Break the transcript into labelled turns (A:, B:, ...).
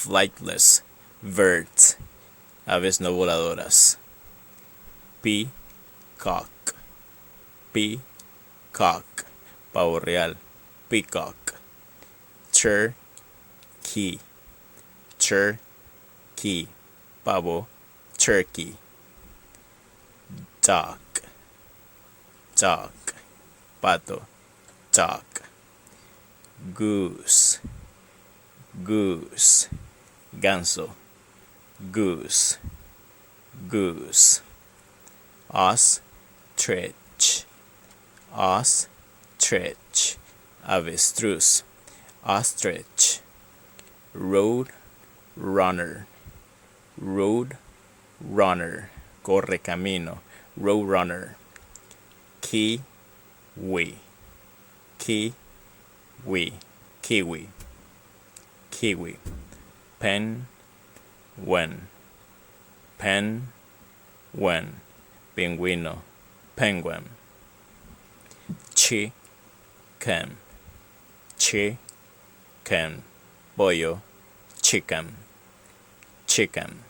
A: Flightless, bird, aves no voladoras. Peacock, peacock, pavo real, peacock. Turkey, turkey, pavo, turkey. Duck, duck, pato, duck. Goose, goose, ganso, goose, goose. Ostrich, ostrich, avestruz, ostrich. Road runner, road runner, corre camino, road runner. Kiwi, kiwi, kiwi, kiwi. Penguin, penguin, pingüino, penguin. Chicken, chicken, pollo, chicken, chicken.